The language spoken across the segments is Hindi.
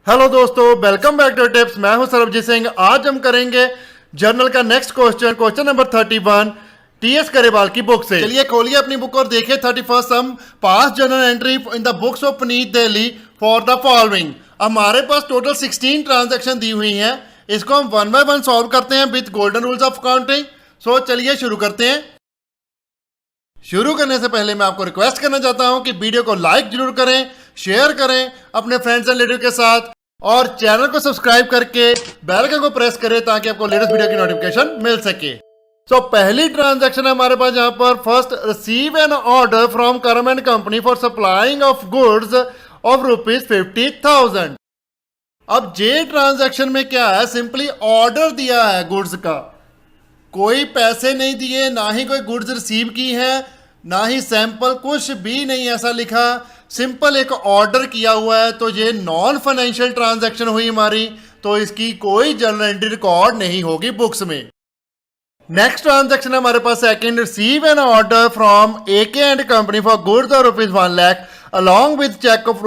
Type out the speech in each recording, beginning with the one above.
हेलो दोस्तों, वेलकम बैक टू टिप्स। मैं हूं सरबजीत सिंह। आज हम करेंगे जर्नल का नेक्स्ट क्वेश्चन नंबर 31 टीएस करेवाल की बुक से। चलिए खोलिए अपनी बुक और देखिए 31 some pass journal entry in the books of Puneet Delhi for the following. हमारे पास टोटल 16 ट्रांजैक्शन दी हुई हैं। इसको हम वन बाय वन सॉल्व करते हैं with golden rules of accounting. So चलिए शुरू करते हैं। शुरू करने से पहले मैं आपको रिक्वेस्ट करना चाहता हूं कि वीडियो को लाइक जरूर करें, शेयर करें अपने फ्रेंड्स एंड रिलेटिव के साथ, और चैनल को सब्सक्राइब करके बेल आइकन को प्रेस करें ताकि आपको लेटेस्ट वीडियो की नोटिफिकेशन मिल सके। सो पहली ट्रांजैक्शन है हमारे पास यहाँ पर। First, receive an order from Karam and company for supplying of goods of ₹50,000। अब जे ट्रांजैक्शन में क्या है, सिंपली ऑर्डर दिया है गुड्स का, कोई पैसे नहीं दिए, ना ही कोई गुड्स रिसीव की है, ना ही सैंपल, कुछ भी नहीं ऐसा लिखा। सिंपल एक ऑर्डर किया हुआ है, तो ये नॉन फाइनेंशियल ट्रांजैक्शन हुई हमारी, तो इसकी कोई जर्नल एंट्री रिकॉर्ड नहीं होगी बुक्स में। नेक्स्ट ट्रांजैक्शन है हमारे पास second, receive an order from AK and company for goods of ₹1 lakh along with cheque of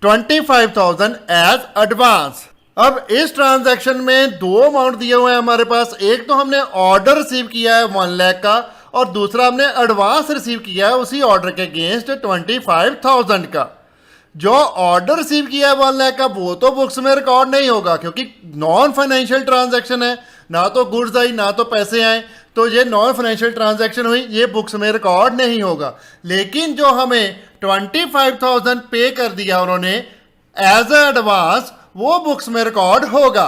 ₹25,000 as advance. अब इस ट्रांजैक्शन में दो अमाउंट दिए हुए हैं हमारे पास। एक तो हमने ऑर्डर रिसीव किया है 1 लाख का, और दूसरा हमने एडवांस रिसीव किया है उसी ऑर्डर के अगेंस्ट 25,000 का। जो ऑर्डर रिसीव किया है 1 लाख का वो तो बुक्स में रिकॉर्ड नहीं होगा, क्योंकि नॉन फाइनेंशियल ट्रांजैक्शन है, ना तो गुड्स आई ना तो पैसे आए, तो ये नॉन फाइनेंशियल ट्रांजैक्शन हुई, ये बुक्स में रिकॉर्ड नहीं होगा। लेकिन जो हमें 25,000 पे कर दिया उन्होंने एज ए एडवांस, वो बुक्स में रिकॉर्ड होगा।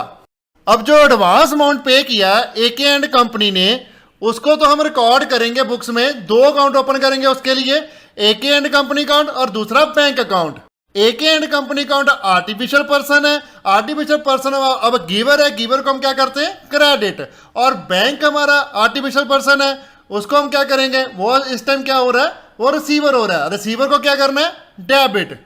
अब जो एडवांस अमाउंट पे किया एके एंड कंपनी ने, उसको तो हम रिकॉर्ड करेंगे बुक्स में। दो अकाउंट ओपन करेंगे उसके लिए, एके एंड कंपनी अकाउंट और दूसरा bank account. AK and company account artificial person है, आर्टिफिशियल पर्सन अब गिवर है, गिवर को हम क्या करते हैं, क्रेडिट। और बैंक हमारा आर्टिफिशियल पर्सन है, उसको हम क्या करेंगे, वो इस टाइम क्या हो रहा है, वो रिसीवर हो रहा है, रिसीवर को क्या करना है, डेबिट।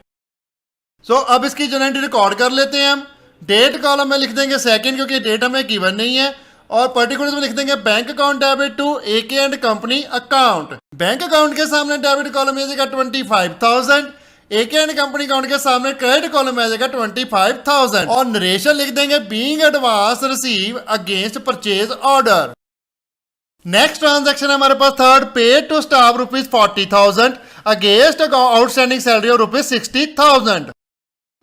सो अब इसकी जर्नल एंट्री रिकॉर्ड कर लेते हैं हम। डेट कॉलम में लिख देंगे सेकंड, क्योंकि डेट हमें गिवन नहीं है, और पर्टिकुलर में लिख देंगे bank account debit to AK and company account. Bank account के सामने डेबिट कॉलम में आ जाएगा 25,000, एके एंड कंपनी अकाउंट के सामने क्रेडिट कॉलम में आ जाएगा 25,000, और नरेशन लिख देंगे being advance receive against purchase order. Next transaction है हमारे पास third, pay to staff ₹40,000 against outstanding salary of ₹60,000।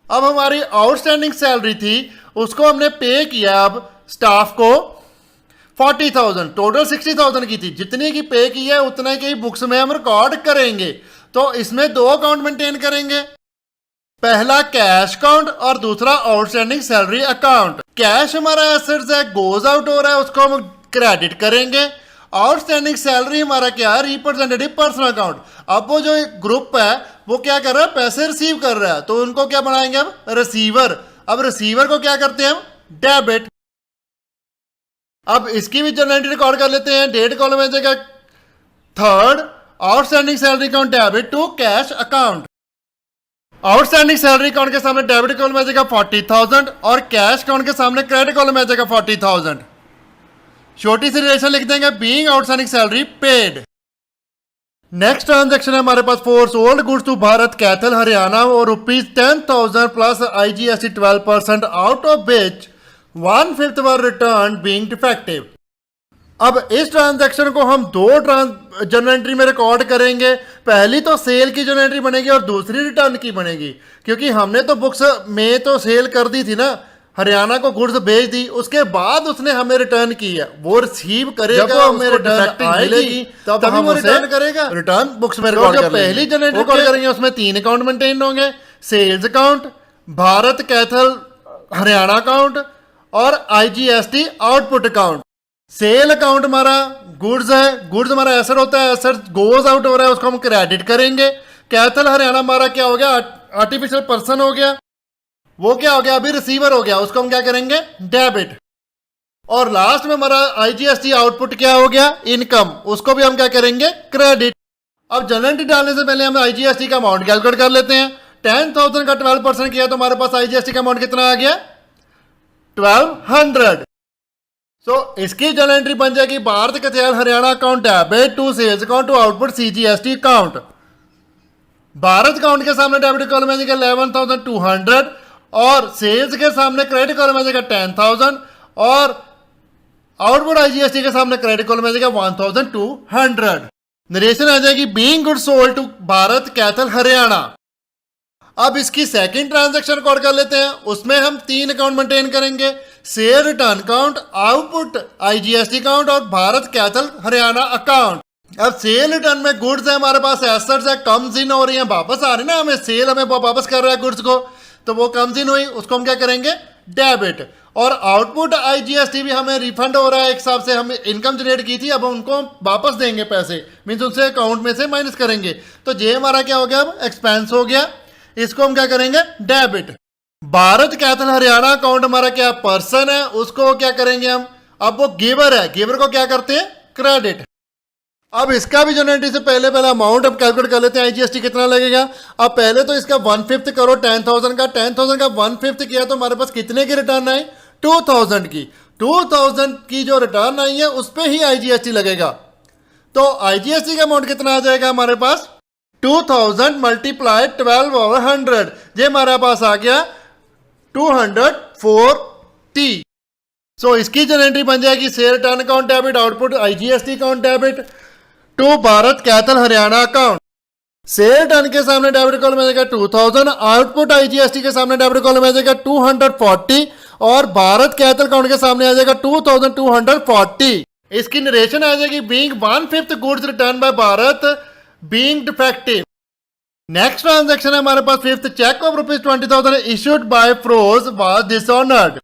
अब हमारी आउटस्टैंडिंग सैलरी थी, उसको हमने पे किया अब स्टाफ को 40,000, टोटल 60,000 की थी। जितनी की पे की है उतना की बुक्स में हम रिकॉर्ड करेंगे। तो इसमें दो अकाउंट मेंटेन करेंगे, पहला कैश अकाउंट और दूसरा आउटस्टैंडिंग सैलरी अकाउंट। कैश हमारा एसेट्स है, गोज आउट हो रहा है, उसको हम क्रेडिट करेंगे। आउटस्टैंडिंग सैलरी हमारा क्या है, रिप्रेजेंटेटिव पर्सनल अकाउंट। अब वो जो ग्रुप है वो क्या कर रहा है, पैसे रिसीव कर रहा है, तो उनको क्या बनाएंगे हम, रिसीवर। अब रिसीवर को क्या करते हैं हम, डेबिट। अब इसकी भी जर्नल एंट्री रिकॉर्ड कर लेते हैं। डेट कॉलम में जाएगा third, outstanding salary account debit to cash account. Outstanding salary account के सामने डेबिट कॉलम में जाएगा 40,000, और कैश अकाउंट के सामने क्रेडिट कॉलम में जाएगा 40,000। छोटी सी रिलेशन लिख देंगे, being outstanding salary paid. Next transaction है हमारे पास four, sold goods to Bharat Kaithal Haryana और ₹10,000 plus IGST 12%, out of which 1/5 were return being defective. अब इस ट्रांजैक्शन को हम दो जर्नल एंट्री में रिकॉर्ड करेंगे। पहली तो सेल की जर्नल एंट्री बनेगी और दूसरी रिटर्न की बनेगी, क्योंकि हमने तो बुक्स में तो सेल कर दी थी ना, हरियाणा को गुड्स भेज दी, उसके बाद उसने हमें रिटर्न की है, वो रिसीव करेगा, जब हमें रिटर्न आएगी तब हम वो रिटर्न करेगा, रिटर्न बुक्स में रिकॉर्ड कर लेंगे। पहली जर्नल एंट्री रिकॉर्ड करेंगे उसमें 3 अकाउंट मेंटेन होंगे, sales account, Bharat Kaithal Haryana account, और IGST output account. Sale account हमारा गुड्स है, गुड्स हमारा एसेट होता है, एसेट गोज आउट हो रहा है, उसको हम क्रेडिट करेंगे। कैथल हरियाणा हमारा क्या हो गया, आर्टिफिशियल पर्सन हो गया, वो क्या हो गया, अभी रिसीवर हो गया, उसको हम क्या करेंगे, डेबिट। और लास्ट में हमारा IGST आउटपुट क्या हो गया, इनकम, उसको भी हम क्या करेंगे, क्रेडिट। अब जर्नल एंट्री डालने से पहले हम IGST का अमाउंट कैलकुलेट कर लेते हैं। 10,000 का 12% किया तो हमारे पास IGST का अमाउंट कितना आ गया, 1200। सो इसकी जर्नल एंट्री बन जाएगी, Bharat Kaithal Haryana account debit to sales account to output CGST account. Bharat account के सामने डेबिट कॉलम में 11,200 और सेल्स के सामने क्रेडिट कॉलम आ जाएगा 10,000 और आउटपुट आईजीएसटी के सामने क्रेडिट कॉलम आ जाएगा 1,200। नरेशन आ जाएगी being goods sold to Bharat Kaithal Haryana. अब इसकी सेकंड ट्रांजैक्शन कोड कर लेते हैं, उसमें हम 3 अकाउंट मेंटेन करेंगे, cell return account, output IGST account और भारत कैथल हरियाणा अकाउंट। अब सेल रिटर्न में गुड्स है हमारे पास, एसेट्स है, कम्स इन हो रही है, वापस आ रही है ना, हमें सेल हमें वापस कर रहा है गुड्स को, तो वो कम्स इन हुई, उसको हम क्या करेंगे, डेबिट। और आउटपुट आईजीएसटी भी हमें रिफंड हो रहा है, एक हिसाब से हम इनकम जनरेट की थी, अब उनको वापस देंगे पैसे, मीन्स उनसे अकाउंट में से माइनस करेंगे, तो ये हमारा क्या हो गया, अब एक्सपेंस हो गया, इसको हम क्या करेंगे, डेबिट। भारत कैथल हरियाणा अकाउंट हमारा क्या पर्सन है, उसको क्या करेंगे हम, अब वो गिवर है, गिवर को क्या करते हैं, क्रेडिट। अब इसका भी जो एंट्री से पहले अमाउंट अब कैलकुलेट कर लेते हैं, आईजीएसटी कितना लगेगा। अब पहले तो इसका 1/5 करो 10,000 का, 10,000 का 1/5 किया तो हमारे पास कितने की रिटर्न आई, 2,000 की। 2,000 की जो रिटर्न आई है उस पर ही आईजीएसटी लगेगा, तो आईजीएसटी का अमाउंट कितना आ जाएगा हमारे पास, 2,000 मल्टीप्लाई 12 ओवर 100, ये हमारे पास आ गया 240। सो इसकी जो एंट्री बन जाएगी, sale return account debit, output IGST account debit to Bharat Kaithal Haryana account. Sale return के सामने डेबिट कॉलम में जाएगा 2,000, आउटपुट आईजीएसटी के सामने डेबिट कॉलम में जाएगा 240 और भारत कैथल अकाउंट के सामने आ जाएगा 2,240। इसकी नरेशन आ जाएगी being 1/5 goods return by Bharat being defective. Next transaction है हमारे पास 5th cheque of ₹20,000 issued by Feroz was dishonoured.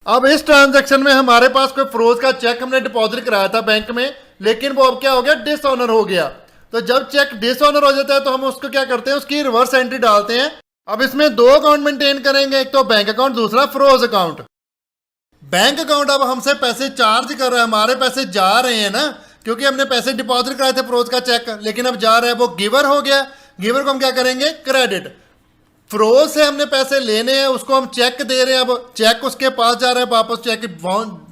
अब इस ट्रांजैक्शन में हमारे पास कोई फ्रोज का चेक हमने डिपॉजिट कराया था बैंक में, लेकिन वो अब क्या हो गया, डिसऑनर हो गया। तो जब चेक डिसऑनर हो जाता है तो हम उसको क्या करते हैं, उसकी रिवर्स एंट्री डालते हैं। अब इसमें 2 अकाउंट मेंटेन करेंगे, एक तो बैंक अकाउंट, दूसरा फ्रोज अकाउंट। बैंक अकाउंट अब हमसे पैसे चार्ज कर रहा है, हमारे पैसे जा रहे हैं ना, क्योंकि हमने पैसे डिपॉजिट कराए थे फ्रोज का चेक, लेकिन अब जा रहा है, वो गिवर हो गया, गिवर को हम क्या करेंगे, क्रेडिट। फ्रोज से हमने पैसे लेने हैं, उसको हम चेक दे रहे हैं, अब चेक उसके पास जा रहा है वापस, चेक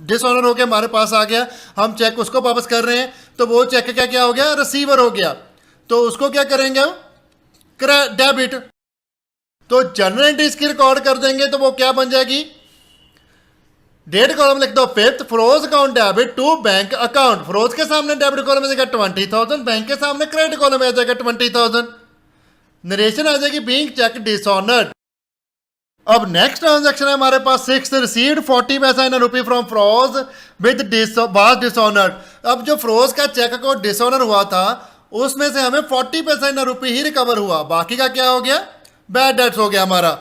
डिसऑनर हो गया, हमारे पास आ गया, हम चेक उसको वापस कर रहे हैं, तो वो चेक क्या क्या हो गया, रिसीवर हो गया, तो उसको क्या करेंगे हम, डेबिट। तो जनरल एंट्री इसकी रिकॉर्ड कर देंगे, तो वो क्या बन जाएगी, डेट कॉलम लिख दो 5th Feroz account debit to bank account. Feroz के सामने डेबिट कॉलम में जाएगा 20,000, बैंक के सामने क्रेडिट कॉलम में आ जाएगा 20,000। नरेशन आ जाएगी बीइंग चेक डिसऑनर्ड। अब नेक्स्ट ट्रांजैक्शन है हमारे पास 6th received 40 paisa in rupee from फ्रोज विद वाज डिसऑनर्ड। अब जो फ्रोज का चेक को डिसऑनर हुआ था उसमें से हमें 40 paisa in rupee he recover हुआ, बाकी का क्या हो गया, बैड डेट्स हो गया हमारा।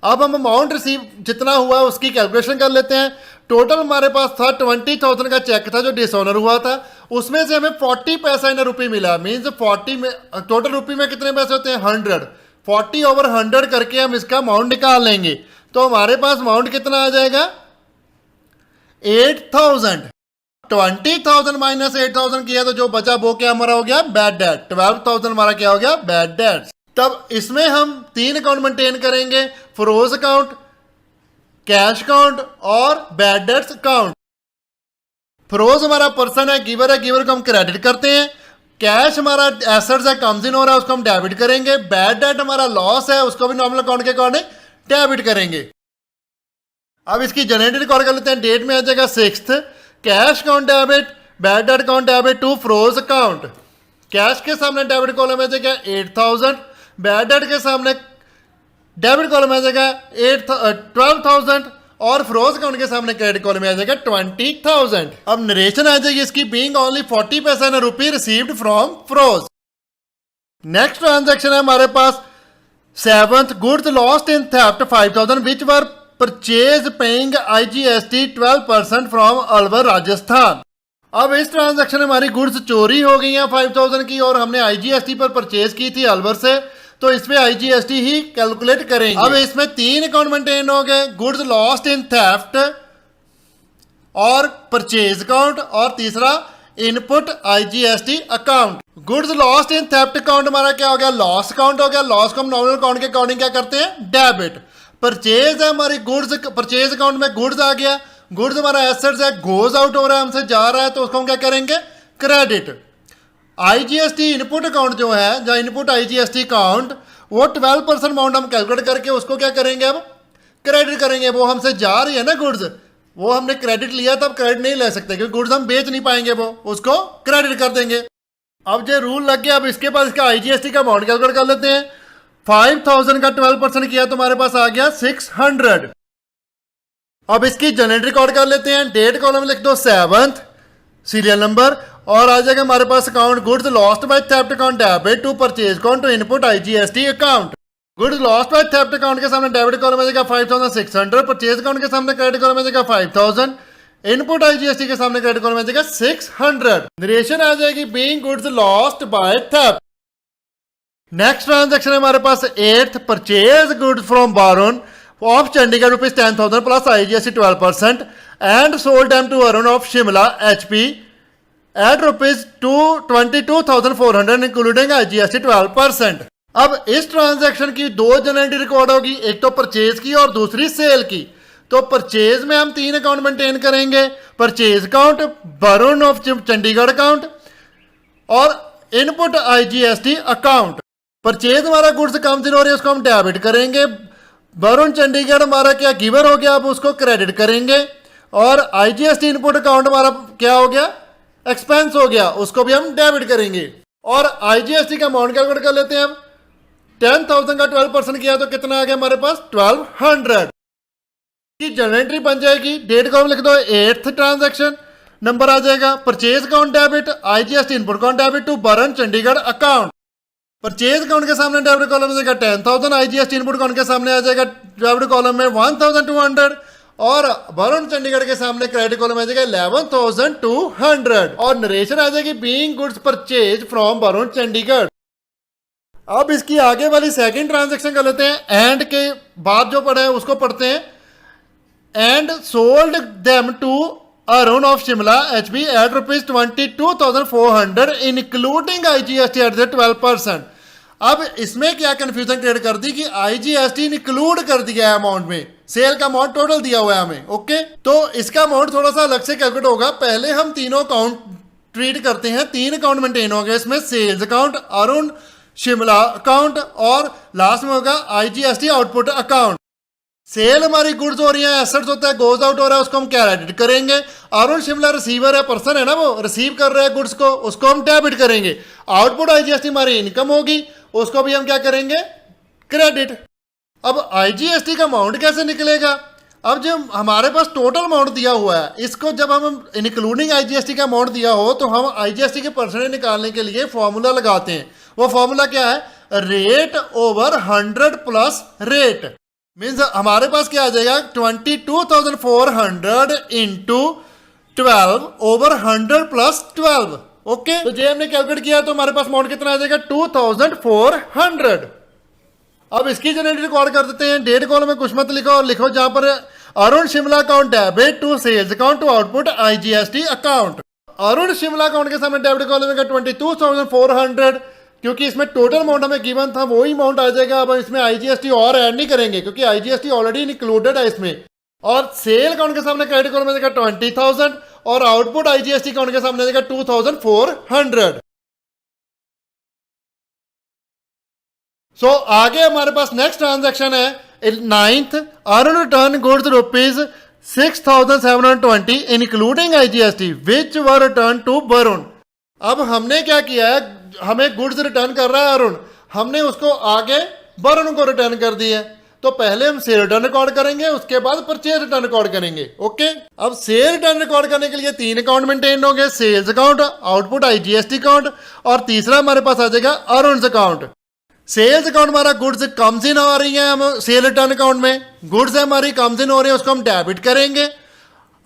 अब हम अमाउंट रिसीव जितना हुआ उसकी कैलकुलेशन कर लेते हैं। टोटल हमारे पास था 20,000 का चेक था जो डिसऑनर हुआ था, उसमें से हमें 40 पैसा इन रुपी मिला, मीन्स 40 में टोटल रुपी में कितने पैसे होते हैं, 100, 40 ओवर 100 करके हम इसका अमाउंट निकाल लेंगे, तो हमारे पास अमाउंट कितना आ जाएगा, 8,000। 20,000 माइनस 8,000 किया तो जो बचा वो क्या हमारा हो गया, बैड डेट। 12,000 हमारा क्या हो गया, बैड डेट। तब इसमें हम 3 अकाउंट मेंटेन करेंगे, फ्रोज अकाउंट, कैश अकाउंट और बैड डेट्स अकाउंट। फ्रोज हमारा पर्सन है, गिवर है, गिवर को हम क्रेडिट करते हैं। कैश हमारा एसेट्स है, कम्स इन हो रहा है, उसको हम डेबिट करेंगे। बैड डेट हमारा लॉस है, उसको भी नॉर्मल अकाउंट के अकॉर्डिंग डेबिट करेंगे। अब इसकी जनरेटेड रिकॉर्ड कर लेते हैं, डेट में आ जाएगा 6th, cash account debit, bad debt account debit to Feroz account. Cash के सामने डेबिट कॉलम में आ जाएगा 8,000, बैड डेट के सामने डेबिट कॉलम में आ जाएगा 12,000 और फ्रोज अकाउंट के सामने क्रेडिट कॉलम में आ जाएगा 20,000। अब नरेशन आ जाएगी इसकी being only 40 paisa in rupee received from फ्रोज। नेक्स्ट ट्रांजैक्शन है हमारे पास 7th goods lost in theft 5,000 which were purchase paying IGST 12% फ्रॉम अलवर राजस्थान। अब इस ट्रांजैक्शन में हमारी गुड्स चोरी हो गई हैं 5,000 की और हमने आईजीएसटी पर परचेज की थी अलवर से, तो इसमें आईजीएसटी ही कैलकुलेट करेंगे। अब इसमें 3 अकाउंट मेंटेन हो गए, गुड्स लॉस्ट इन थेफ्ट और परचेज अकाउंट और तीसरा input IGST account. Goods lost in theft account हमारा क्या हो गया, लॉस अकाउंट हो गया। लॉस को हम नॉर्मल अकाउंट के अकॉर्डिंग क्या करते हैं, डेबिट। परचेज है हमारी गुड्स, परचेज अकाउंट में गुड्स आ गया, गुड्स हमारा एसेट्स है, गोज आउट हो रहा है, हमसे जा रहा है, तो उसको हम क्या करेंगे, क्रेडिट। आईजीएसटी इनपुट अकाउंट जो है, जो इनपुट आईजीएसटी अकाउंट, वो 12% अमाउंट हम कैलकुलेट करके उसको क्या करेंगे, अब क्रेडिट करेंगे। वो हमसे जा रही है ना गुड्स, वो हमने क्रेडिट लिया तब क्रेडिट नहीं ले सकते क्योंकि गुड्स हम बेच नहीं पाएंगे, वो उसको क्रेडिट कर देंगे। अब जो रूल लग गया, अब इसके बाद इसका आईजीएसटी का अमाउंट कैलकुलेट कर लेते हैं। 5000 का 12% किया तो हमारे पास आ गया 600। अब इसकी जनरल रिकॉर्ड कर लेते हैं। डेट कॉलम लिख दो 7th, सीरियल नंबर, और आ जाएगा हमारे पास account goods lost by theft account debit to purchase account to input IGST account. Goods lost by theft account के सामने डेबिट कॉलम में जाएगा 5600, परचेज अकाउंट के सामने क्रेडिट कॉलम में जाएगा 5000, इनपुट आईजीएसटी के सामने क्रेडिट कॉलम में जाएगा 600। नरेशन आ जाएगी being goods lost by theft. Next transaction है हमारे पास 8th, purchase goods from Barun of Chandigarh rupees 10,000 plus IGST 12% and sold them to Arun of Shimla HP at rupees 22,400 including IGST 12%। अब इस ट्रांजैक्शन की दो जनरल रिकॉर्ड होगी, एक तो परचेज की और दूसरी सेल की। तो परचेज में हम 3 अकाउंट मेंटेन करेंगे, purchase account, Varun of Chandigarh account और इनपुट आईजीएसटी अकाउंट। परचेज हमारा गुड्स कम दिन हो रही है, उसको हम डेबिट करेंगे। वरुण चंडीगढ़ हमारा क्या गिवर हो गया, अब उसको क्रेडिट करेंगे। और आईजीएसटी इनपुट अकाउंट हमारा क्या हो गया, एक्सपेंस हो गया, उसको भी हम डेबिट करेंगे। और आईजीएसटी का अमाउंट कैलकुलेट कर लेते हैं। अब 10,000 का 12% किया तो कितना आ गया हमारे पास 1200 की जनरल एंट्री बन जाएगी। डेट कॉलम लिख दो 8th ट्रांजैक्शन, नंबर आ जाएगा purchase account debit IGST input account debit to Varun Chandigarh account. Purchase account के सामने डेबिट कॉलम में जाएगा 10,000, आईजीएसटी इनपुट अकाउंट के सामने आ जाएगा डेबिट कॉलम में 1,200 और वरुण चंडीगढ़ के सामने क्रेडिट कॉलम में आ जाएगा 11,200 और नरेशन आ जाएगी being goods purchase from Varun Chandigarh. अब इसकी आगे वाली सेकंड ट्रांजैक्शन कर लेते हैं। एंड के बाद जो पढ़ा है उसको पढ़ते हैं। And sold them to Arun of Shimla HP at rupees 22,400 including IGST at 12%। अब इसमें क्या कंफ्यूजन क्रिएट कर दी कि आईजीएसटी इंक्लूड कर दिया है अमाउंट में, सेल का अमाउंट टोटल दिया हुआ है हमें। ओके, तो इसका अमाउंट थोड़ा सा अलग से कैलकुलेट होगा। पहले हम तीनों अकाउंट ट्रीट करते हैं, 3 अकाउंट मेंटेन होंगे इसमें, sales account, Arun Shimla account और लास्ट में होगा आईजीएसटी आउटपुट अकाउंट। सेल हमारी गुड्स हो रही है, एसेट्स होता है, गोज आउट हो रहा है, उसको हम क्रेडिट करेंगे। अरुण शिमला रिसीवर है, पर्सन है ना, वो रिसीव कर रहा है गुड्स को, उसको हम डेबिट करेंगे। आउटपुट आईजीएसटी हमारी इनकम होगी, उसको भी हम क्या करेंगे, क्रेडिट। अब आईजीएसटी का अमाउंट कैसे निकलेगा। अब जो हमारे पास टोटल अमाउंट दिया हुआ है, इसको जब हम इंक्लूडिंग आईजीएसटी का अमाउंट दिया हो तो हम आईजीएसटी के परसेंटेज निकालने के लिए फॉर्मूला लगाते हैं। वो फॉर्मूला क्या है, rate over 100 plus rate. Means हमारे पास क्या आ जाएगा 22,400 इंटू 12 ओवर 100 प्लस 12। ओके, तो जो हमने कैलकुलेट किया तो हमारे पास अमाउंट कितना आ जाएगा 2,400। अब इसकी जनरल रिकॉर्ड कर देते हैं। डेट कॉलम में कुछ मत लिखो और लिखो जहां पर Arun Shimla account debit to sales account to output IGST account. Arun Shimla account के सामने डेबिट कॉलम में 22,400 क्योंकि इसमें टोटल अमाउंट हमें गिवन था वही अमाउंट आ जाएगा। अब इसमें आईजीएसटी और ऐड नहीं करेंगे क्योंकि आईजीएसटी ऑलरेडी इंक्लूडेड है इसमें। और सेल अकाउंट के सामने क्रेडिट कॉलम में जाएगा 20,000 और आउटपुट आईजीएसटी अकाउंट के सामने जाएगा 2,400। सो आगे हमारे पास नेक्स्ट ट्रांजैक्शन है 9th, Arun return goods rupees 6,720 including IGST which were return to Varun. अब हमने क्या किया है, हमें गुड्स रिटर्न कर रहा है अरुण, हमने उसको आगे वरुण को रिटर्न कर दिया है। तो पहले हम सेल रिटर्न रिकॉर्ड करेंगे, उसके बाद परचेज रिटर्न रिकॉर्ड करेंगे। ओके, अब सेल रिटर्न रिकॉर्ड करने के लिए 3 अकाउंट मेंटेन होंगे, sales account, output IGST account और तीसरा हमारे पास आ जाएगा अरुण अकाउंट। सेल्स अकाउंट हमारा गुड्स कम्स इन आ रही है, हम सेल रिटर्न अकाउंट में गुड्स हमारी कम्स इन हो रही है, उसको हम डेबिट करेंगे।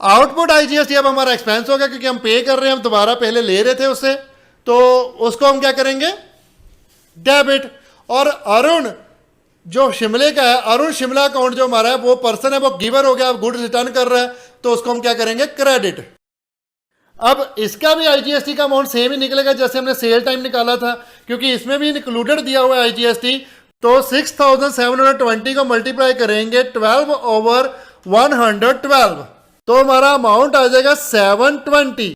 आउटपुट आईजीएसटी अब हमारा एक्सपेंस होगा क्योंकि हम पे कर रहे हैं, हम दोबारा पहले ले रहे थे उससे, तो उसको हम क्या करेंगे, डेबिट। और अरुण जो शिमले का है, अरुण शिमला अकाउंट जो हमारा है वो पर्सन है, वो गिवर हो गया, अब गुड्स रिटर्न कर रहा है, तो उसको हम क्या करेंगे, क्रेडिट। अब इसका भी आईजीएसटी का अमाउंट सेम ही निकलेगा जैसे हमने सेल टाइम निकाला था क्योंकि इसमें भी इंक्लूडेड दिया हुआ है आईजीएसटी। तो 6,720 को मल्टीप्लाई करेंगे 12 ओवर 112 तो हमारा अमाउंट आ जाएगा 720।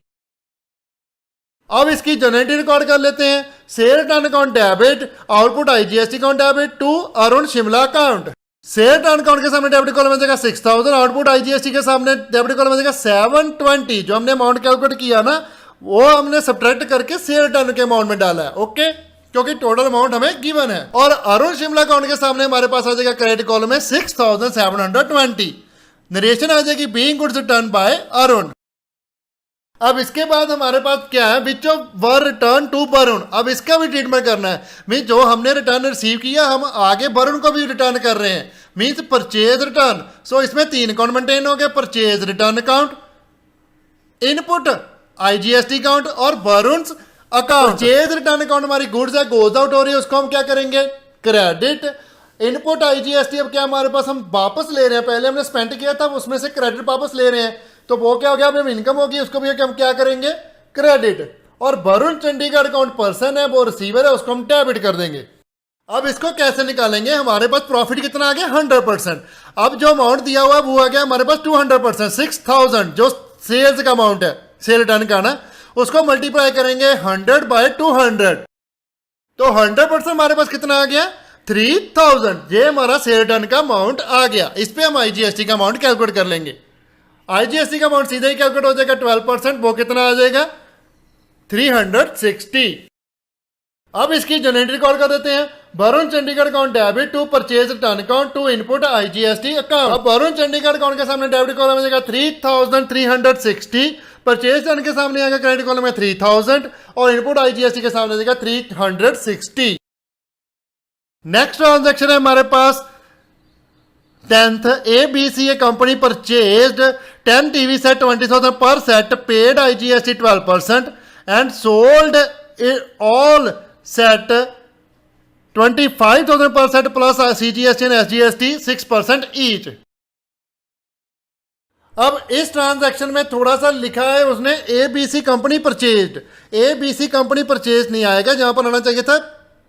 अब इसकी जनरेटिव रिकॉर्ड कर लेते हैं। Sale return account debit, output IGST account debit to Arun Shimla account. Sale return account के सामने डेबिट कॉलम में जाएगा 6000, आउटपुट आईजीएसटी के सामने डेबिट कॉलम में जाएगा 720। जो हमने अमाउंट कैलकुलेट किया ना वो हमने सब्ट्रैक्ट करके सेल रिटर्न के अमाउंट में डाला है। ओके, क्योंकि टोटल अमाउंट हमें गिवन है। और अरुण शिमला अकाउंट के सामने हमारे पास आ जाएगा क्रेडिट कॉलम में 6720। नरेशन आ जाएगी being goods return by Arun. अब इसके बाद हमारे पास क्या है, which of were return to Varun. अब इसका भी ट्रीटमेंट करना है। मीन जो हमने रिटर्न रिसीव किया हम आगे वरुण को भी रिटर्न कर रहे हैं, मीन्स परचेज रिटर्न। सो इसमें 3 अकाउंट मेंटेन हो गए, purchase return account, input IGST account और Varun account. Purchase return account हमारी गुड्स है, गोज आउट हो रही है, उसको हम क्या करेंगे, क्रेडिट। इनपुट आईजीएसटी अब क्या हमारे पास हम वापस ले रहे हैं, पहले हमने स्पेंड किया था उसमें से क्रेडिट वापस ले रहे हैं, तो वो क्या हो गया, अब इनकम होगी, उसको भी हम क्या करेंगे, क्रेडिट। और वरुण चंडीगढ़ अकाउंट पर्सन है, वो रिसीवर है, उसको हम डेबिट कर देंगे। अब इसको कैसे निकालेंगे, हमारे पास प्रॉफिट कितना आ गया, 100%। अब जो अमाउंट दिया हुआ है वो आ गया हमारे पास 200%, 6000 जो सेल्स का अमाउंट है, सेल रिटर्न का ना, उसको मल्टीप्लाई करेंगे 100 बाय 200, तो 100% हमारे पास कितना आ गया, 3000। ये हमारा सेल रिटर्न का अमाउंट आ गया। इस पे हम आईजीएसटी का अमाउंट कैलकुलेट कर लेंगे। आईजीएसटी का अमाउंट सीधे ही कैलकुलेट हो जाएगा, 12%, वो कितना आ जाएगा, 360। अब इसकी जनरेटरी कॉल कर देते हैं, Varun Chandigarh account debit to purchase return account to input IGST account. अब वरुण चंडीगढ़ अकाउंट के सामने डेबिट कॉलम में जाएगा 3360, परचेज रिटर्न के सामने आएगा क्रेडिट कॉलम में 3000 और इनपुट आईजीएसटी के सामने जाएगा 360। नेक्स्ट ट्रांजैक्शन है हमारे पास 10th ABC company purchased 10 TV set 20,000 पर set, paid IGST 12% and sold all set 25,000 पर set plus CGST and SGST 6% each. अब इस ट्रांजैक्शन में थोड़ा सा लिखा है उसने ABC company purchased, ABC company purchase नहीं आएगा, जहां पर आना चाहिए था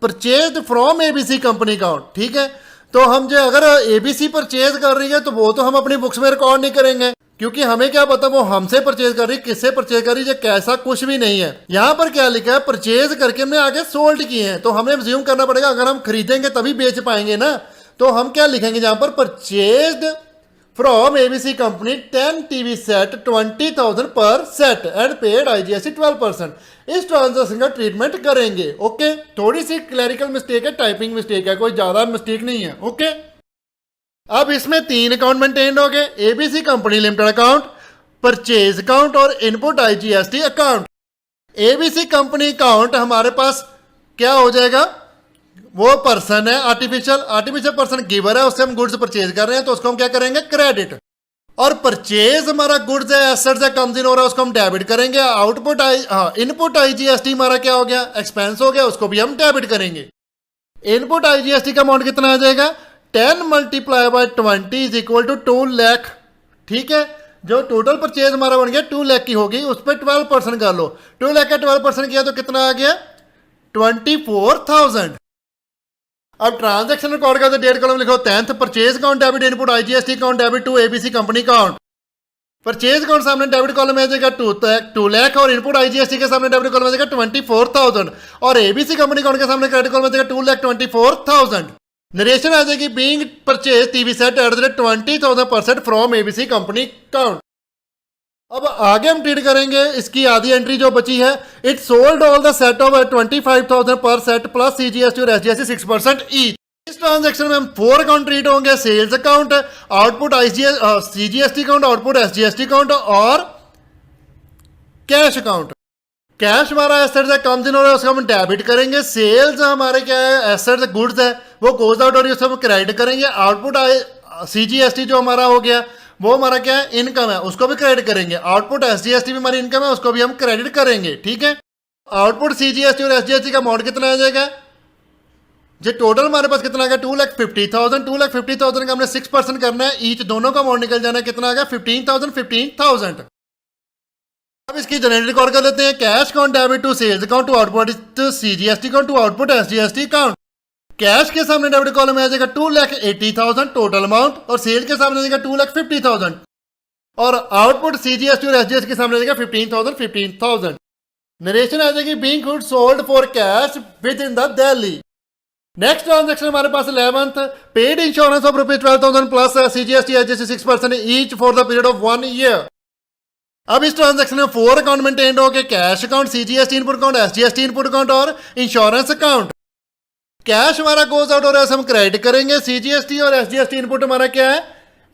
purchased from ABC company account. ठीक है, तो हम जो अगर ABC परचेज कर रही है तो वो तो हम अपनी बुक्स में रिकॉर्ड नहीं करेंगे, क्योंकि हमें क्या पता वो हमसे परचेज कर रही है, किससे परचेज कर रही है, कैसा कुछ भी नहीं है। यहाँ पर क्या लिखा है, परचेज करके हमने आगे सोल्ड किए हैं, तो हमें ज्यूम करना पड़ेगा अगर हम खरीदेंगे तभी बेच पाएंगे ना। तो हम क्या लिखेंगे यहाँ पर, purchased from ABC company 10 TV set 20,000 पर सेट एंड पेड आईजीएसटी 12%। इस ट्रांजैक्शन का ट्रीटमेंट करेंगे। ओके, थोड़ी सी क्लैरिकल मिस्टेक है, टाइपिंग मिस्टेक है, कोई ज्यादा मिस्टेक नहीं है। ओके, अब इसमें 3 अकाउंट मेंटेन हो गए, ABC company limited account, purchase account और input IGST account. ABC company account हमारे पास क्या हो जाएगा, वो पर्सन है, आर्टिफिशियल पर्सन गिवर है, उससे हम गुड्स परचेज कर रहे हैं तो उसको हम क्या करेंगे, क्रेडिट। और परचेज हमारा गुड्स है, एसेट्स है, कम्स इन हो रहा है, उसको हम डेबिट करेंगे। आउटपुट इनपुट आईजीएसटी हमारा क्या हो गया, एक्सपेंस हो गया, उसको भी हम डेबिट करेंगे। इनपुट आईजीएसटी का अमाउंट कितना आ जाएगा, 10 multiply by 20 is equal to 2 lakh. ठीक है, जो टोटल परचेज हमारा बन गया 2 लाख की होगी, उस पर 12% कर लो, 2 लाख का 12% किया तो कितना आ गया, 24,000। अब ट्रांजैक्शन रिकॉर्ड करते डेट कॉलम लिखो 10th purchase account debit input IGST account debit to ABC company account. Purchase account सामने डेबिट कॉलम में आ जाएगा 2 लाख और इनपुट आईजीएसटी के सामने डेबिट कॉलम में आ जाएगा 24,000 और ABC कंपनी अकाउंट के सामने क्रेडिट कॉलम में आ जाएगा 2,24,000। नरेशन आ जाएगी being purchase TV set at the rate 20,000 पर set from ABC company account. अब आगे हम ट्रीट करेंगे इसकी आधी एंट्री जो बची है, it sold all the set of 25,000 पर सेट प्लस सीजीएसटी और एसजीएसटी 6% ईच। इस ट्रांजैक्शन में हम 4 अकाउंट ट्रीट होंगे, sales account, output CGST account, output SGST account और कैश अकाउंट। कैश हमारा एसेट्स है, कम्स इन हो रहा है, उसको हम डेबिट करेंगे। सेल्स हमारे क्या है, एसेट्स गुड्स है, वो गोज आउट हो रही है, उसको हम क्रेडिट करेंगे। आउटपुट सीजीएसटी जो हमारा हो गया वो हमारा क्या है, इनकम है, उसको भी क्रेडिट करेंगे। आउटपुट एसजीएसटी भी हमारी इनकम है, उसको भी हम क्रेडिट करेंगे। ठीक है, आउटपुट सीजीएसटी और एसजीएसटी का अमाउंट कितना आ जाएगा, जो टोटल हमारे पास कितना आ गया, 2,50,000। 2,50,000 का हमने 6% करना है, ईच दोनों का अमाउंट निकल जाना है, कितना आ गया, 15,000। अब इसकी जनरेट रिकॉर्ड कर लेते हैं, cash account debit to sales account to output CGST account to output SGST account. Cash के सामने डेबिट कॉलम में आ जाएगा 2,80,000 टोटल अमाउंट और सेल के सामने आ जाएगा 2,50,000 और आउटपुट सीजीएसटी और एसजीएसटी के सामने आ जाएगा 15,000। नरेशन आ जाएगी being goods sold for cash with in the Delhi. Next transaction हमारे पास 11th, paid insurance of ₹12,000 plus CGST HST 6% each for the period of 1 year. अब इस ट्रांजेक्शन में 4 अकाउंट मेंटेन हो गए, cash account, CGST input account, SGST input account और इंश्योरेंस अकाउंट। कैश हमारा गोज आउट हो रहा है, हम क्रेडिट करेंगे। CGST और SGST इनपुट हमारा क्या है,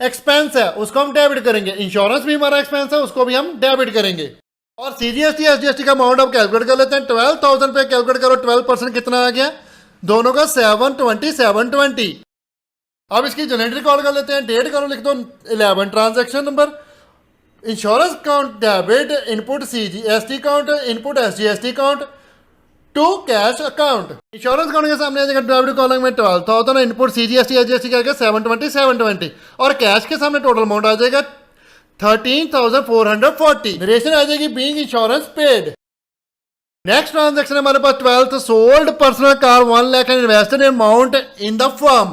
एक्सपेंस है, उसको हम डेबिट करेंगे। इंश्योरेंस भी हमारा एक्सपेंस है, उसको भी हम डेबिट करेंगे। और CGST SGST का अमाउंट अब कैलकुलेट कर लेते हैं। 12,000 पे कैलकुलेट करो, 12% कितना आ गया, दोनों का 720। अब इसकी जनरल एंट्री कॉल कर लेते हैं। डेट करो, लिख दो 11 transaction number, insurance account debit, input CGST account, input SGST account to cash account. Insurance account के सामने आ जाएगा डेबिट कॉलम में 12,000, इनपुट CGST SGST का 720 और कैश के सामने टोटल अमाउंट आ जाएगा 13,440। नरेशन आ जाएगी being insurance paid. Next transaction हमारे पास 12th, sold personal car 1 lakh and invested amount in the firm.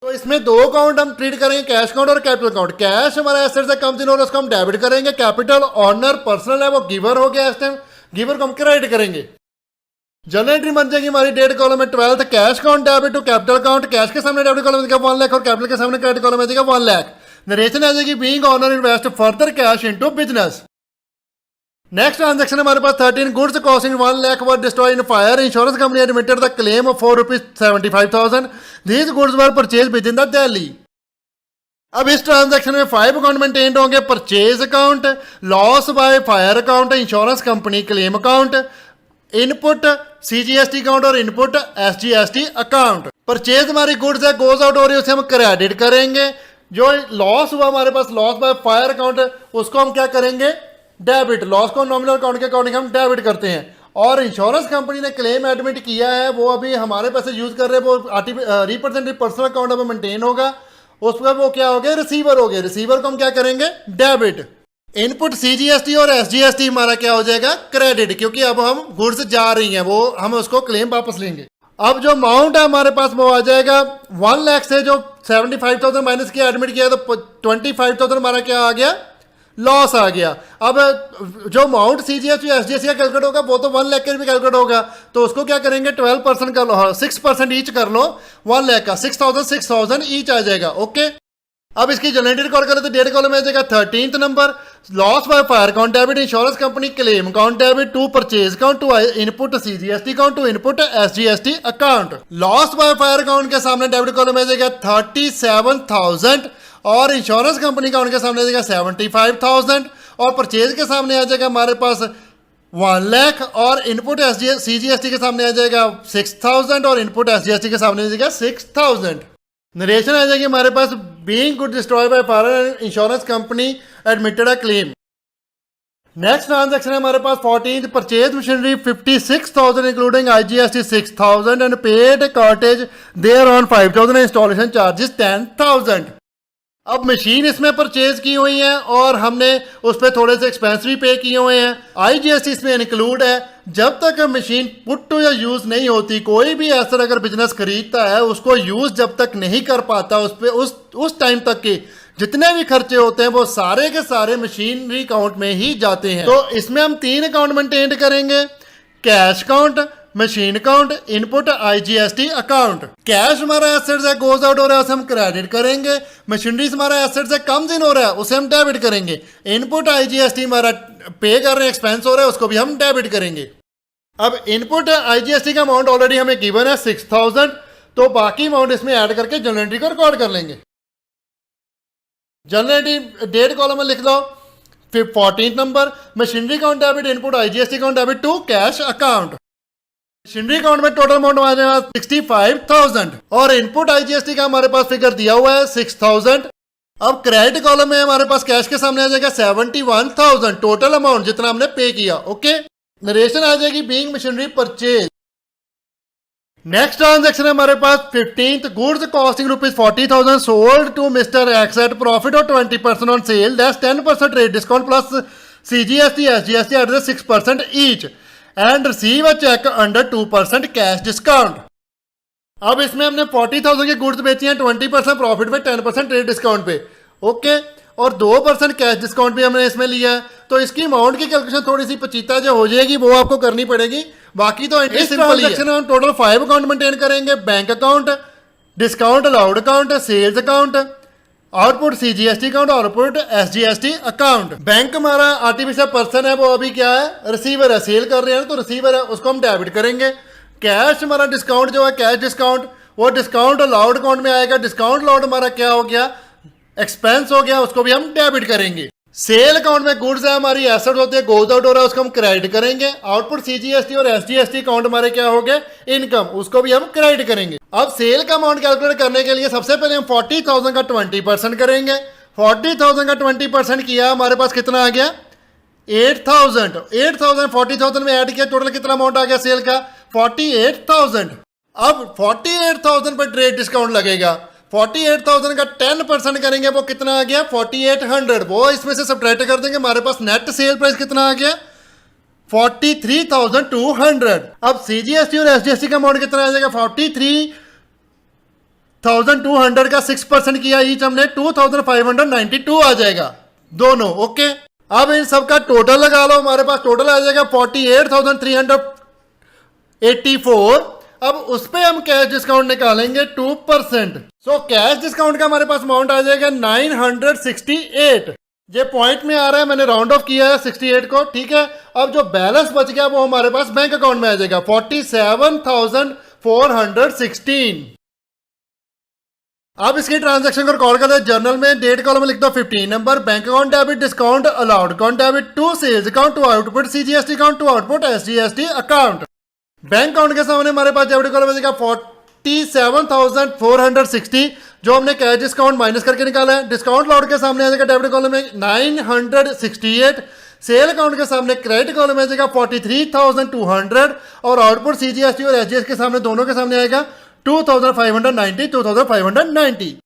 तो इसमें 2 अकाउंट हम ट्रीट करेंगे, कैश अकाउंट और कैपिटल अकाउंट। कैश हमारा एसेट से कम दिन हो रहा है, उसको हम डेबिट करेंगे। कैपिटल ऑनर पर्सनल है, वो गिवर हो गया, इस टाइम गिवर को हम क्रेडिट करेंगे। जनरल एंट्री बन जाएगी हमारी डेट कॉलम में 12th, cash account debit to capital account. Cash के सामने डेबिट कॉलम में 1 लाख और कैपिटल के सामने क्रेडिट कॉलम में 1 लाख। नरेशन आ जाएगी being owner invest further cash into business. Next transaction हमारे पास 13, goods costing 1 lakh were destroy in fire, insurance company admitted the claim of ₹475,000, these goods were purchase within the Delhi. अब इस ट्रांजेक्शन में 5 अकाउंट मेंटेन होंगे, purchase account, loss by fire account, insurance company claim account, input CGST account और इनपुट SGST अकाउंट। परचेज हमारी गुड्स है, गोज आउट हो रही है, उसे हम क्रेडिट करेंगे। जो लॉस हुआ हमारे पास, लॉस बाय फायर अकाउंट, उसको हम क्या करेंगे, डेबिट। लॉस को नॉमिनल अकाउंट के अकॉर्डिंग हम डेबिट करते हैं। और इंश्योरेंस कंपनी ने क्लेम एडमिट किया है, वो अभी हमारे पैसे यूज कर रहे हैं, वो रिप्रेजेंटेटिव पर्सनल अकाउंट अब मेंटेन होगा, उस पर वो क्या हो गया, रिसीवर हो गया। रिसीवर को हम क्या करेंगे, डेबिट। इनपुट CGST और SGST हमारा क्या हो जाएगा, क्रेडिट, क्योंकि अब हम गुड्स जा रही हैं, वो हम उसको क्लेम वापस लेंगे। अब जो अमाउंट है हमारे पास वो आ जाएगा 1 लाख से जो 75,000 माइनस किया, एडमिट किया, तो 25,000 हमारा क्या आ गया, लॉस आ गया। अब जो अमाउंट CGST SGST का कैलकुलेट होगा वो तो 1 लाख का भी कैलकुलेट होगा, तो उसको क्या करेंगे, 12% कर लो, 6% ईच कर लो 1 लाख का, 6,000 ईच आ जाएगा। ओके, अब इसकी जनरल रिकॉर्ड करें तो डेट कॉलम में आ जाएगा 13th number, loss by fire account debit, insurance company claim account debit to purchase account to input CGST account to input SGST account. Loss by fire account के सामने डेबिट कॉलम में आ जाएगा 37,000 और इंश्योरेंस कंपनी का उनके सामने आ जाएगा 75,000 और परचेज के सामने आ जाएगा हमारे पास 1 लाख और इनपुट CGST के सामने आ जाएगा 6,000 और इनपुट SGST के सामने आ जाएगा 6,000। नरेशन आ जाएगी हमारे पास being good destroy by fire, insurance company admitted a claim. Next transaction है हमारे पास 14th, purchase machinery 56,000 including IGST 6,000 and paid cartage there on 5,000 installation charges 10,000। अब मशीन इसमें परचेज की हुई है और हमने उस पर थोड़े से एक्सपेंस भी पे किए हुए हैं। IGST इसमें इंक्लूड है। जब तक मशीन पुट टू या यूज नहीं होती, कोई भी ऐसा अगर बिजनेस खरीदता है उसको यूज जब तक नहीं कर पाता, उस पे उस टाइम तक के जितने भी खर्चे होते हैं वो सारे के सारे मशीनरी अकाउंट में ही जाते हैं। तो इसमें हम 3 अकाउंट मेंटेन करेंगे, cash account, machine account, input IGST account. Cash हमारा एसेट से गोज आउट हो रहा है, उसे हम क्रेडिट करेंगे। मशीनरी हमारा एसेट से कम दिन हो रहा है, उसे हम डेबिट करेंगे। इनपुट IGST हमारा पे कर रहे हैं, एक्सपेंस हो रहा है, उसको भी हम डेबिट करेंगे। अब इनपुट IGST का अमाउंट ऑलरेडी हमें गिवन है 6,000, तो बाकी अमाउंट इसमें ऐड करके जनरल एंट्री को रिकॉर्ड कर लेंगे। जनरल एंट्री डेट कॉलम में लिख लो 14th number, machinery account debit, input IGST account debit to cash account. Machinery account में टोटल अमाउंट आ जाएगा 65,000 और इनपुट IGST का हमारे पास फिगर दिया हुआ है 6,000। अब क्रेडिट कॉलम में हमारे पास कैश के सामने आ जाएगा 71,000 टोटल अमाउंट जितना हमने पे किया। ओके, नरेशन आ जाएगी being machinery purchase. Next transaction है हमारे पास 15th, goods costing ₹40,000 sold to mister X at profit और 20% on sale, that's 10% rate discount plus CGST SGST at 6% each and receive a cheque under 2% cash discount. अब इसमें हमने 40,000 के गुड्स बेची हैं 20% प्रॉफिट पे, 10% रेट डिस्काउंट पे। ओके, और 2% कैश डिस्काउंट भी हमने इसमें लिया है। तो इसकी अमाउंट की कैलकुलेशन थोड़ी सी पचीता जो हो जाएगी वो आपको करनी पड़ेगी। बाकी तो एंट्री सिंपल ही है। हम टोटल 5 अकाउंट मेंटेन करेंगे, bank account, discount allowed account, sales account, output CGST account, output SGST account. Bank हमारा आर्टिफिशियल पर्सन है, वो अभी क्या है, रिसीवर है, सेल कर रहे हैं तो रिसीवर है, उसको हम डेबिट करेंगे। कैश हमारा डिस्काउंट जो है, कैश डिस्काउंट, वो डिस्काउंट अलाउड अकाउंट में आएगा। डिस्काउंट अलाउड हमारा क्या हो गया, एक्सपेंस हो गया, उसको भी हम डेबिट करेंगे। सेल अकाउंट में गुड्स है, हमारी एसेट होती है, गोज आउट हो रहा है, उसको हम क्रेडिट करेंगे। आउटपुट CGST और SGST अकाउंट हमारे क्या हो गए, इनकम, उसको भी हम क्रेडिट करेंगे। अब सेल का अमाउंट कैलकुलेट करने के लिए सबसे पहले हम 40,000 का 20% करेंगे। 40,000 का 20% किया, हमारे पास कितना आ गया, 8,000। 8,000 40,000 में ऐड किया, टोटल कितना अमाउंट आ गया सेल का, 48,000। अब 48,000 पर ट्रेड डिस्काउंट लगेगा। 48,000 का 10% करेंगे, वो कितना आ गया, 4,800। वो इसमें से सब्ट्रैक्ट कर देंगे, हमारे पास नेट सेल प्राइस कितना आ गया, 43,200। अब CGST और SGST का अमाउंट कितना आ जाएगा, 43,200 का 6% किया ईच हमने, 2,592 आ जाएगा दोनों। ओके, अब इन सब का टोटल लगा लो, हमारे पास टोटल आ जाएगा 48,384। अब उस पे हम कैश डिस्काउंट निकालेंगे 2%। सो कैश डिस्काउंट का हमारे पास अमाउंट आ जाएगा 968। ये पॉइंट में आ रहा है, मैंने राउंड ऑफ किया है 68 को, ठीक है। अब जो बैलेंस बच गया वो हमारे पास बैंक अकाउंट में आ जाएगा 47,416। अब इसकी ट्रांजैक्शन को रिकॉर्ड कर दे, जर्नल में डेट कॉलम में लिख दो 15 number, bank account debit, discount allowed account debit, to sales account, to output CGST account, to output SGST account. Bank account के सामने हमारे पास डेबिट कॉलम में 47,460 जो हमने कैश डिस्काउंट माइनस करके निकाला है। डिस्काउंट अलाउड के सामने आ जाएगा डेबिट कॉलम में 968। सेल अकाउंट के सामने क्रेडिट कॉलम में आ जाएगा 43,200 और आउटपुट CGST और SGST के सामने, दोनों के सामने आएगा 2,590।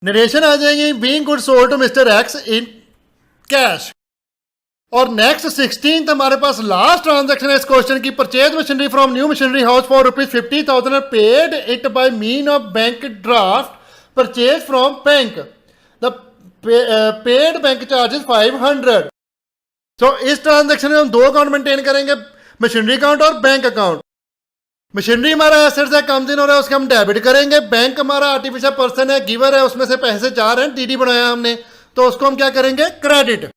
नरेशन आ जाएगी, being good sold to mister X in cash. और नेक्स्ट 16th हमारे पास लास्ट ट्रांजैक्शन है इस क्वेश्चन की, purchase machinery from new machinery house for ₹50,000 paid it by mean of bank draft purchase from bank, the paid bank charges 500। तो इस ट्रांजैक्शन में हम दो अकाउंट मेंटेन करेंगे, मशीनरी अकाउंट और बैंक अकाउंट। मशीनरी हमारा एसेट्स है, कम दिन हो रहा है, उसका हम डेबिट करेंगे। बैंक हमारा आर्टिफिशियल पर्सन है, गिवर है, उसमें से पैसे जा रहे हैं, TD बनाया हमने, तो उसको हम क्या करेंगे, क्रेडिट।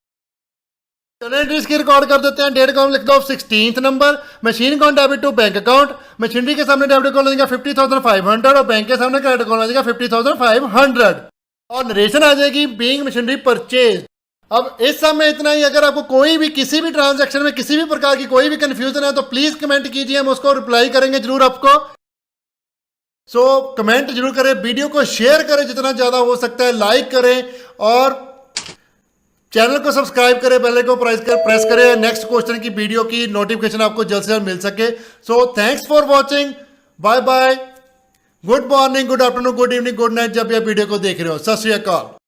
एंट्रीज की रिकॉर्ड कर देते हैं, डेट कॉलम लिख दो 16th number, machine account debit to bank account. Machinery के सामने डेबिट कॉलम देगा 50,500 और बैंक के सामने क्रेडिट कॉलम देगा 50,500 और नरेशन आ जाएगी बीइंग मशीनरी परचेज। अब इस समय इतना ही। अगर आपको कोई भी किसी भी ट्रांजैक्शन में किसी भी प्रकार की कोई भी कंफ्यूजन है तो प्लीज कमेंट कीजिए, हम उसको रिप्लाई करेंगे जरूर आपको। सो कमेंट जरूर करें, वीडियो को शेयर करें जितना ज्यादा हो सकता है, लाइक करें और चैनल को सब्सक्राइब करें, बेल आइकन को प्रेस करें, नेक्स्ट क्वेश्चन की वीडियो की नोटिफिकेशन आपको जल्द से जल्द मिल सके। So thanks for watching, bye bye, good morning, good afternoon, good evening, good night, जब भी आप वीडियो को देख रहे हो। सत श्री अकाल।